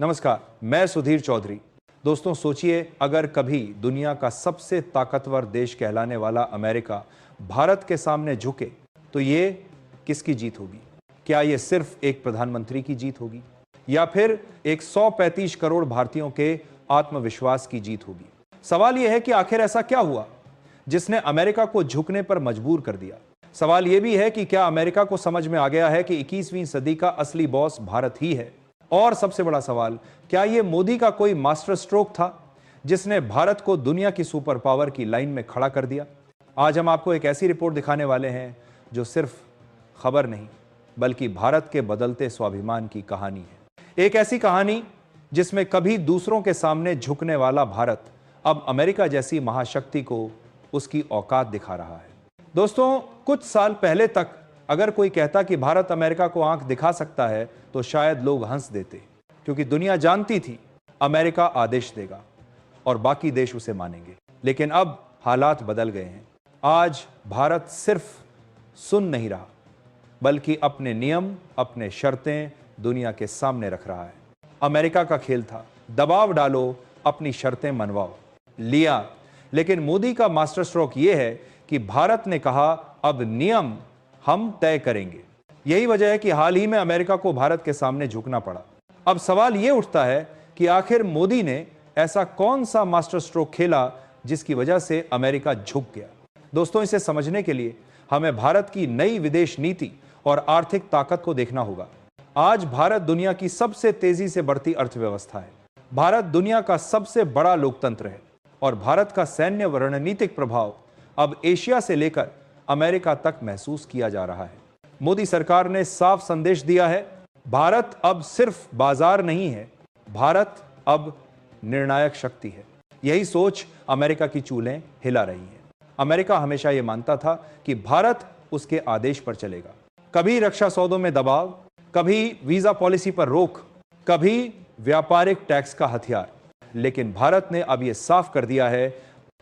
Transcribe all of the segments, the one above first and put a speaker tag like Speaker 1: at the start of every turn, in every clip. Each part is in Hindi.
Speaker 1: नमस्कार, मैं सुधीर चौधरी। दोस्तों सोचिए, अगर कभी दुनिया का सबसे ताकतवर देश कहलाने वाला अमेरिका भारत के सामने झुके तो ये किसकी जीत होगी? क्या ये सिर्फ एक प्रधानमंत्री की जीत होगी या फिर एक 135 करोड़ भारतीयों के आत्मविश्वास की जीत होगी? सवाल यह है कि आखिर ऐसा क्या हुआ जिसने अमेरिका को झुकने पर मजबूर कर दिया? सवाल यह भी है कि क्या अमेरिका को समझ में आ गया है कि 21वीं सदी का असली बॉस भारत ही है? और सबसे बड़ा सवाल, क्या यह मोदी का कोई मास्टर स्ट्रोक था जिसने भारत को दुनिया की सुपर पावर की लाइन में खड़ा कर दिया? आज हम आपको एक ऐसी रिपोर्ट दिखाने वाले हैं जो सिर्फ खबर नहीं बल्कि भारत के बदलते स्वाभिमान की कहानी है। एक ऐसी कहानी जिसमें कभी दूसरों के सामने झुकने वाला भारत अब अमेरिका जैसी महाशक्ति को उसकी औकात दिखा रहा है। दोस्तों, कुछ साल पहले तक अगर कोई कहता कि भारत अमेरिका को आंख दिखा सकता है तो शायद लोग हंस देते, क्योंकि दुनिया जानती थी अमेरिका आदेश देगा और बाकी देश उसे मानेंगे। लेकिन अब हालात बदल गए हैं। आज भारत सिर्फ सुन नहीं रहा बल्कि अपने नियम, अपने शर्तें दुनिया के सामने रख रहा है। अमेरिका का खेल था, दबाव डालो, अपनी शर्तें मनवाओ, लिया। लेकिन मोदी का मास्टर स्ट्रोक यह है कि भारत ने कहा अब नियम हम तय करेंगे। यही वजह है कि हाल ही में अमेरिका को भारत के सामने झुकना पड़ा। अब सवाल यह उठता है कि आखिर मोदी ने ऐसा कौन सा मास्टर स्ट्रोक खेला जिसकी वजह से अमेरिका झुक गया? दोस्तों, इसे समझने के लिए हमें भारत की नई विदेश नीति और आर्थिक ताकत को देखना होगा। आज भारत दुनिया की सबसे तेजी से बढ़ती अर्थव्यवस्था है। भारत दुनिया का सबसे बड़ा लोकतंत्र है और भारत का सैन्य व रणनीतिक प्रभाव अब एशिया से लेकर अमेरिका तक महसूस किया जा रहा है। मोदी सरकार ने साफ संदेश दिया है, भारत अब सिर्फ बाजार नहीं है, भारत अब निर्णायक शक्ति है। यही सोच अमेरिका की चूलें हिला रही है। अमेरिका हमेशा यह मानता था कि भारत उसके आदेश पर चलेगा। कभी रक्षा सौदों में दबाव, कभी वीजा पॉलिसी पर रोक, कभी व्यापारिक टैक्स का हथियार। लेकिन भारत ने अब यह साफ कर दिया है,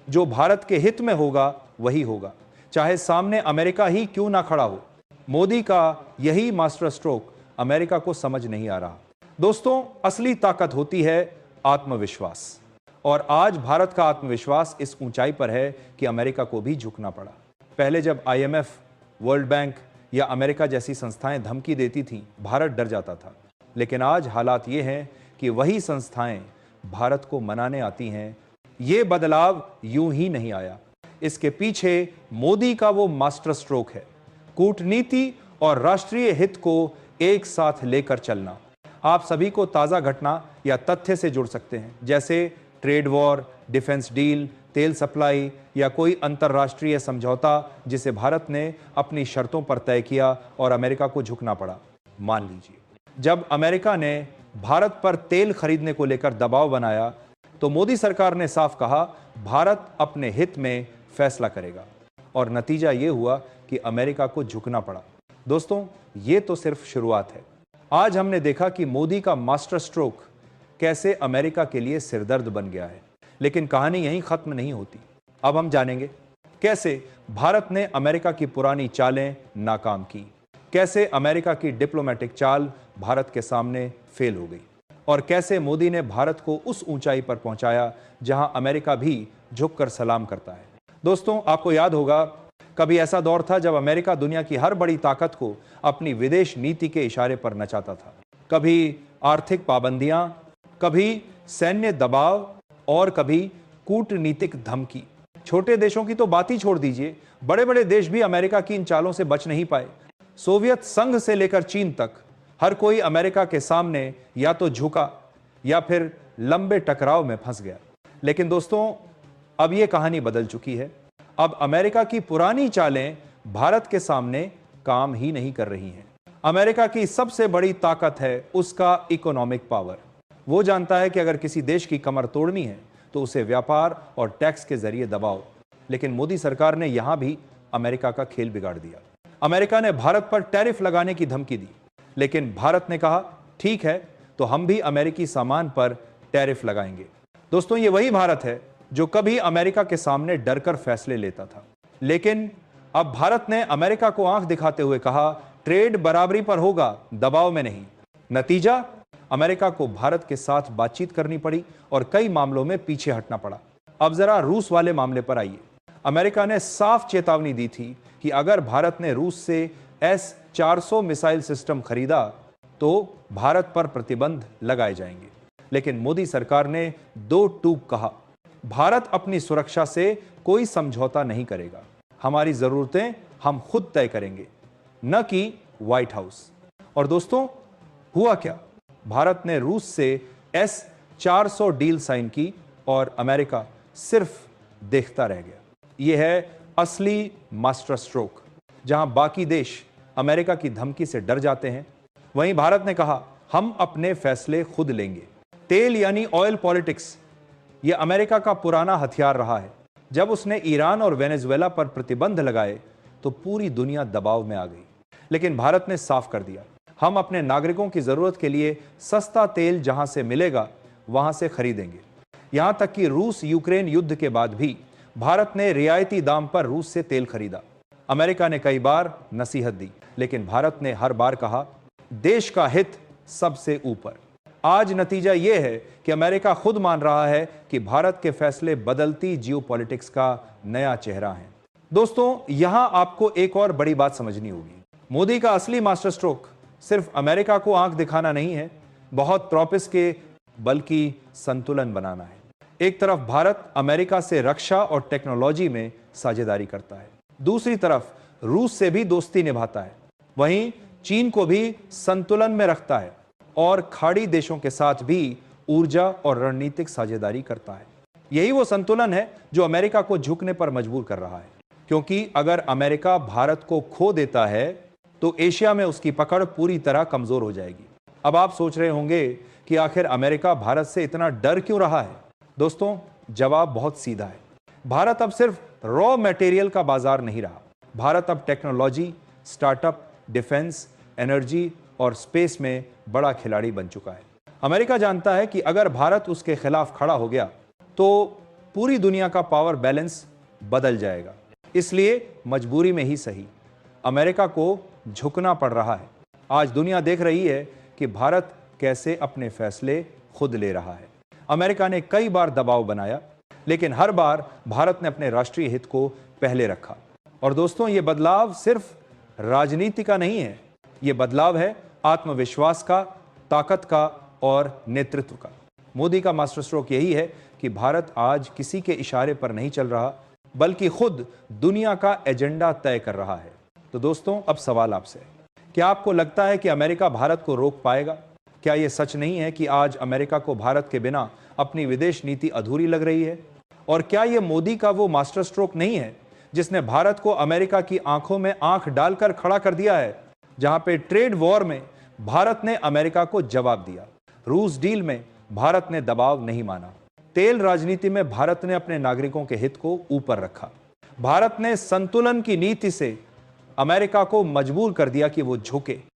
Speaker 1: जो भारत के हित में होगा वही होगा, चाहे सामने अमेरिका ही क्यों ना खड़ा हो। मोदी का यही मास्टर स्ट्रोक अमेरिका को समझ नहीं आ रहा। दोस्तों, असली ताकत होती है आत्मविश्वास, और आज भारत का आत्मविश्वास इस ऊंचाई पर है कि अमेरिका को भी झुकना पड़ा। पहले जब IMF, वर्ल्ड बैंक या अमेरिका जैसी संस्थाएं धमकी देती थीं, भारत डर जाता था। लेकिन आज हालात ये हैं कि वही संस्थाएं भारत को मनाने आती हैं। ये बदलाव यूं ही नहीं आया, इसके पीछे मोदी का वो मास्टर स्ट्रोक है, कूटनीति और राष्ट्रीय हित को एक साथ लेकर चलना। आप सभी को ताज़ा घटना या तथ्य से जुड़ सकते हैं, जैसे ट्रेड वॉर, डिफेंस डील, तेल सप्लाई या कोई अंतर्राष्ट्रीय समझौता जिसे भारत ने अपनी शर्तों पर तय किया और अमेरिका को झुकना पड़ा। मान लीजिए, जब अमेरिका ने भारत पर तेल खरीदने को लेकर दबाव बनाया तो मोदी सरकार ने साफ कहा, भारत अपने हित में फैसला करेगा, और नतीजा यह हुआ कि अमेरिका को झुकना पड़ा। दोस्तों, यह तो सिर्फ शुरुआत है। आज हमने देखा कि मोदी का मास्टर स्ट्रोक कैसे अमेरिका के लिए सिरदर्द बन गया है। लेकिन कहानी यहीं खत्म नहीं होती। अब हम जानेंगे कैसे भारत ने अमेरिका की पुरानी चालें नाकाम की, कैसे अमेरिका की डिप्लोमेटिक चाल भारत के सामने फेल हो गई, और कैसे मोदी ने भारत को उस ऊंचाई पर पहुंचाया जहां अमेरिका भी झुककर सलाम करता है। दोस्तों, आपको याद होगा, कभी ऐसा दौर था जब अमेरिका दुनिया की हर बड़ी ताकत को अपनी विदेश नीति के इशारे पर नचाता था। कभी आर्थिक पाबंदियां, कभी सैन्य दबाव और कभी कूटनीतिक धमकी। छोटे देशों की तो बात ही छोड़ दीजिए, बड़े बड़े देश भी अमेरिका की इन चालों से बच नहीं पाए। सोवियत संघ से लेकर चीन तक हर कोई अमेरिका के सामने या तो झुका या फिर लंबे टकराव में फंस गया। लेकिन दोस्तों, अब यह कहानी बदल चुकी है। अब अमेरिका की पुरानी चालें भारत के सामने काम ही नहीं कर रही हैं। अमेरिका की सबसे बड़ी ताकत है उसका इकोनॉमिक पावर। वो जानता है कि अगर किसी देश की कमर तोड़नी है तो उसे व्यापार और टैक्स के जरिए दबाओ। लेकिन मोदी सरकार ने यहां भी अमेरिका का खेल बिगाड़ दिया। अमेरिका ने भारत पर टैरिफ लगाने की धमकी दी, लेकिन भारत ने कहा, ठीक है, तो हम भी अमेरिकी सामान पर टैरिफ लगाएंगे। दोस्तों, ये वही भारत है जो कभी अमेरिका के सामने डरकर फैसले लेता था। लेकिन अब भारत ने अमेरिका को आंख दिखाते हुए कहा, ट्रेड बराबरी पर होगा, दबाव में नहीं। नतीजा, अमेरिका को भारत के साथ बातचीत करनी पड़ी और कई मामलों में पीछे हटना पड़ा। अब जरा रूस वाले मामले पर आइए। अमेरिका ने साफ चेतावनी दी थी कि अगर भारत ने रूस से S-400 मिसाइल सिस्टम खरीदा तो भारत पर प्रतिबंध लगाए जाएंगे। लेकिन मोदी सरकार ने दो टूक कहा, भारत अपनी सुरक्षा से कोई समझौता नहीं करेगा, हमारी जरूरतें हम खुद तय करेंगे, न कि व्हाइट हाउस। और दोस्तों, हुआ क्या? भारत ने रूस से S-400 डील साइन की और अमेरिका सिर्फ देखता रह गया। यह है असली मास्टर स्ट्रोक। जहां बाकी देश अमेरिका की धमकी से डर जाते हैं, वहीं भारत ने कहा, हम अपने फैसले खुद लेंगे। तेल यानी ऑयल पॉलिटिक्स, यह अमेरिका का पुराना हथियार रहा है। जब उसने ईरान और वेनेजुएला पर प्रतिबंध लगाए तो पूरी दुनिया दबाव में आ गई। लेकिन भारत ने साफ कर दिया, हम अपने नागरिकों की जरूरत के लिए सस्ता तेल जहां से मिलेगा वहां से खरीदेंगे। यहां तक कि रूस यूक्रेन युद्ध के बाद भी भारत ने रियायती दाम पर रूस से तेल खरीदा। अमेरिका ने कई बार नसीहत दी, लेकिन भारत ने हर बार कहा, देश का हित सबसे ऊपर। आज नतीजा यह है कि अमेरिका खुद मान रहा है कि भारत के फैसले बदलती जियोपॉलिटिक्स का नया चेहरा हैं। दोस्तों, यहां आपको एक और बड़ी बात समझनी होगी। मोदी का असली मास्टर स्ट्रोक सिर्फ अमेरिका को आंख दिखाना नहीं है, बहुत ट्रॉपिस के, बल्कि संतुलन बनाना है। एक तरफ भारत अमेरिका से रक्षा और टेक्नोलॉजी में साझेदारी करता है, दूसरी तरफ रूस से भी दोस्ती निभाता है, वहीं चीन को भी संतुलन में रखता है और खाड़ी देशों के साथ भी ऊर्जा और रणनीतिक साझेदारी करता है। यही वो संतुलन है जो अमेरिका को झुकने पर मजबूर कर रहा है, क्योंकि अगर अमेरिका भारत को खो देता है तो एशिया में उसकी पकड़ पूरी तरह कमजोर हो जाएगी। अब आप सोच रहे होंगे कि आखिर अमेरिका भारत से इतना डर क्यों रहा है? दोस्तों, जवाब बहुत सीधा है। भारत अब सिर्फ रॉ मटेरियल का बाजार नहीं रहा। भारत अब टेक्नोलॉजी, स्टार्टअप, डिफेंस, एनर्जी और स्पेस में बड़ा खिलाड़ी बन चुका है। अमेरिका जानता है कि अगर भारत उसके खिलाफ खड़ा हो गया तो पूरी दुनिया का पावर बैलेंस बदल जाएगा। इसलिए मजबूरी में ही सही, अमेरिका को झुकना पड़ रहा है। आज दुनिया देख रही है कि भारत कैसे अपने फैसले खुद ले रहा है। अमेरिका ने कई बार दबाव बनाया, लेकिन हर बार भारत ने अपने राष्ट्रीय हित को पहले रखा। और दोस्तों, ये बदलाव सिर्फ राजनीति का नहीं है, ये बदलाव है आत्मविश्वास का, ताकत का और नेतृत्व का। मोदी का मास्टर स्ट्रोक यही है कि भारत आज किसी के इशारे पर नहीं चल रहा, बल्कि खुद दुनिया का एजेंडा तय कर रहा है। तो दोस्तों, अब सवाल आपसे है, क्या आपको लगता है कि अमेरिका भारत को रोक पाएगा? क्या यह सच नहीं है कि आज अमेरिका को भारत के बिना अपनी विदेश नीति अधूरी लग रही है? और क्या यह मोदी का वो मास्टर स्ट्रोक नहीं है जिसने भारत को अमेरिका की आंखों में आंख डालकर खड़ा कर दिया है? जहां पे ट्रेड वॉर में भारत ने अमेरिका को जवाब दिया, रूस डील में भारत ने दबाव नहीं माना, तेल राजनीति में भारत ने अपने नागरिकों के हित को ऊपर रखा। भारत ने संतुलन की नीति से अमेरिका को मजबूर कर दिया कि वो झुके।